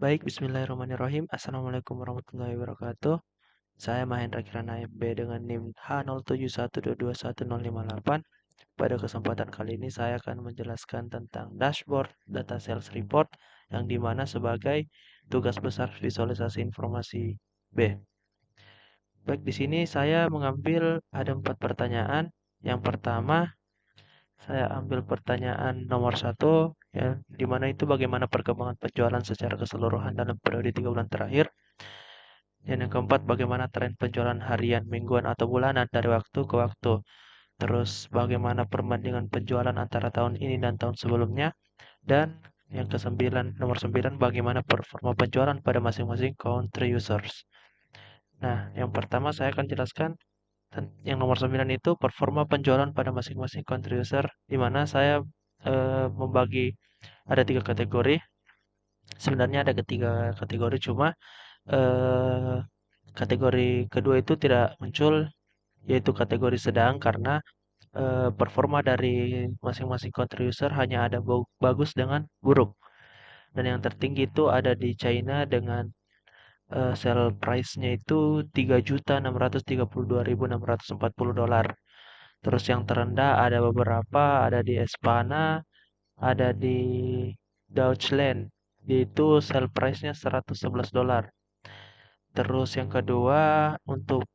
Baik, bismillahirrahmanirrahim. Assalamualaikum warahmatullahi wabarakatuh. Saya Mahendra Kirana MB dengan NIM H0712212058. Pada kesempatan kali ini saya akan menjelaskan tentang dashboard data sales report yang dimana sebagai tugas besar visualisasi informasi B. Baik, di sini saya mengambil ada 4 pertanyaan. Yang pertama, saya ambil pertanyaan nomor 1, ya, di mana itu bagaimana perkembangan penjualan secara keseluruhan dalam periode 3 bulan terakhir. Dan yang keempat, bagaimana tren penjualan harian, mingguan, atau bulanan dari waktu ke waktu. Terus, bagaimana perbandingan penjualan antara tahun ini dan tahun sebelumnya. Dan yang kesembilan, nomor 9, bagaimana performa penjualan pada masing-masing country users. Nah, yang pertama saya akan jelaskan yang nomor 9 itu performa penjualan pada masing-masing country user, di mana saya membagi ada 3 kategori. Sebenarnya ada ketiga kategori, cuma eh, kategori kedua itu tidak muncul, yaitu kategori sedang, karena performa dari masing-masing country user hanya ada bagus dengan buruk. Dan yang tertinggi itu ada di China dengan sell price-nya itu 3.632.640 dolar. Terus yang terendah ada beberapa, ada di Espana, ada di Deutschland, yaitu sell price-nya 111 dolar. Terus yang kedua, untuk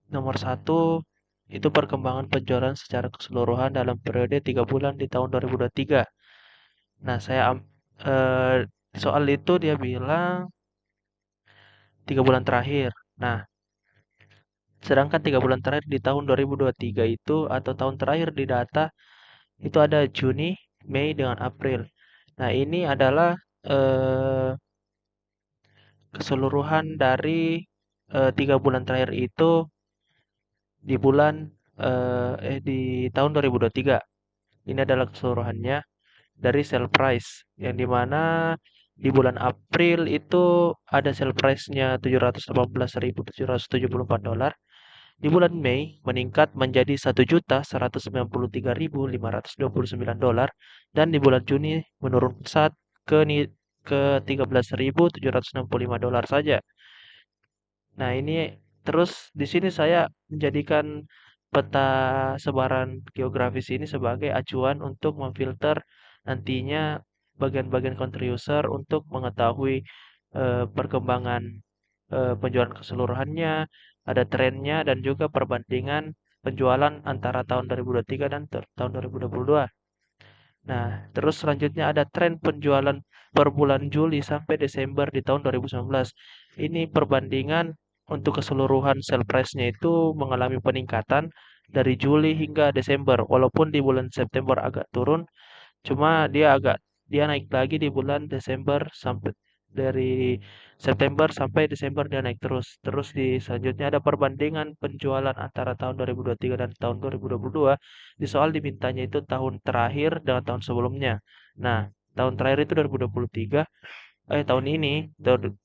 nomor 1 itu perkembangan penjualan secara keseluruhan dalam periode 3 bulan di tahun 2023. Nah, eh, soal itu dia bilang 3 bulan terakhir. Nah, sedangkan 3 bulan terakhir di tahun 2023 itu atau tahun terakhir di data itu ada Juni, Mei dengan April. Nah, ini adalah eh, keseluruhan dari 3 bulan terakhir itu di di tahun 2023. Ini adalah keseluruhannya dari sell price yang dimana di bulan April itu ada sell price-nya 718.774 dolar. Di bulan Mei meningkat menjadi 1.193.529 dolar dan di bulan Juni menurun pesat ke 13.765 dolar saja. Nah, ini terus di sini saya menjadikan peta sebaran geografis ini sebagai acuan untuk memfilter nantinya bagian-bagian country user untuk mengetahui perkembangan penjualan keseluruhannya, ada trennya dan juga perbandingan penjualan antara tahun 2023 dan tahun 2022. Nah, terus selanjutnya ada tren penjualan per bulan Juli sampai Desember di tahun 2019. Ini perbandingan untuk keseluruhan sell price-nya itu mengalami peningkatan dari Juli hingga Desember. Walaupun di bulan September agak turun, cuma dia naik lagi di bulan Desember sampai dari September sampai Desember dia naik terus. Terus di selanjutnya ada perbandingan penjualan antara tahun 2023 dan tahun 2022. Di soal dimintanya itu tahun terakhir dengan tahun sebelumnya. Nah, tahun terakhir itu 2023, tahun ini,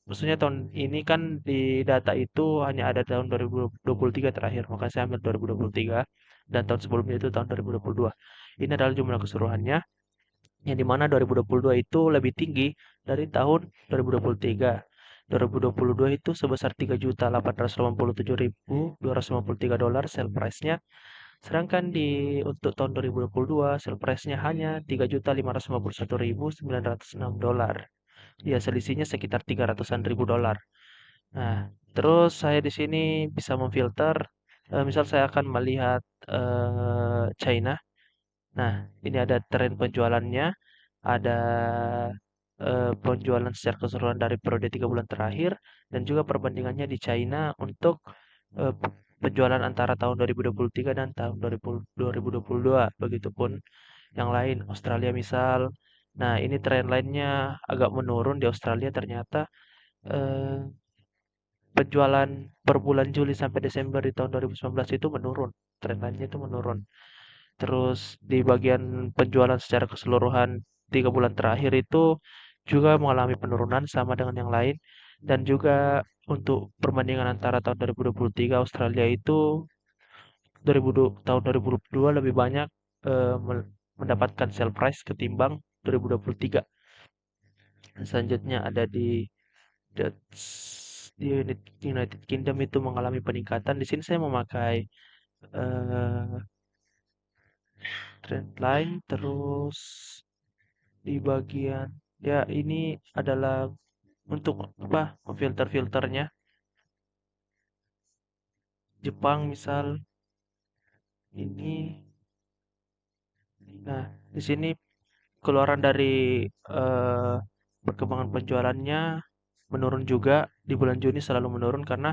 maksudnya tahun ini kan di data itu hanya ada tahun 2023 terakhir, maka saya ambil 2023 dan tahun sebelumnya itu tahun 2022. Ini adalah jumlah keseluruhannya yang dimana 2022 itu lebih tinggi dari tahun 2023. 2022 itu sebesar 3.887.253 dolar sell price-nya, sedangkan untuk tahun 2022 sell price-nya hanya 3.551.906 dolar. Ya, selisihnya sekitar 300-an ribu dolar. Nah, terus saya di sini bisa memfilter, misal saya akan melihat China. Nah, ini ada tren penjualannya, ada penjualan secara keseluruhan dari periode 3 bulan terakhir dan juga perbandingannya di China untuk penjualan antara tahun 2023 dan tahun 2022. Begitupun yang lain, Australia misal. Nah, ini tren lainnya agak menurun di Australia ternyata eh, penjualan per bulan Juli sampai Desember di tahun 2019 itu menurun. Tren lainnya itu menurun. Terus di bagian penjualan secara keseluruhan 3 bulan terakhir itu juga mengalami penurunan sama dengan yang lain. Dan juga untuk perbandingan antara tahun 2023 Australia itu 2020, tahun 2022 lebih banyak mendapatkan sell price ketimbang 2023. Selanjutnya ada di United Kingdom itu mengalami peningkatan. Di sini saya memakai eh, trendline, terus di bagian ya ini adalah untuk apa filternya Jepang misal ini. Nah, di sini keluaran dari eh, perkembangan penjualannya menurun juga di bulan Juni, selalu menurun karena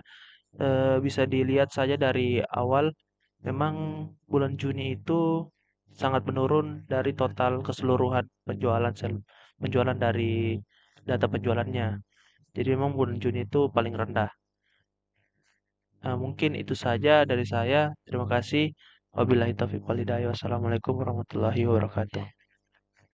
bisa dilihat saja dari awal memang bulan Juni itu sangat menurun dari total keseluruhan penjualan dari data penjualannya. Jadi memang bulan Juni itu paling rendah. Nah, mungkin itu saja dari saya. Terima kasih. Wabillahi taufiq walhidayah. Wassalamualaikum warahmatullahi wabarakatuh.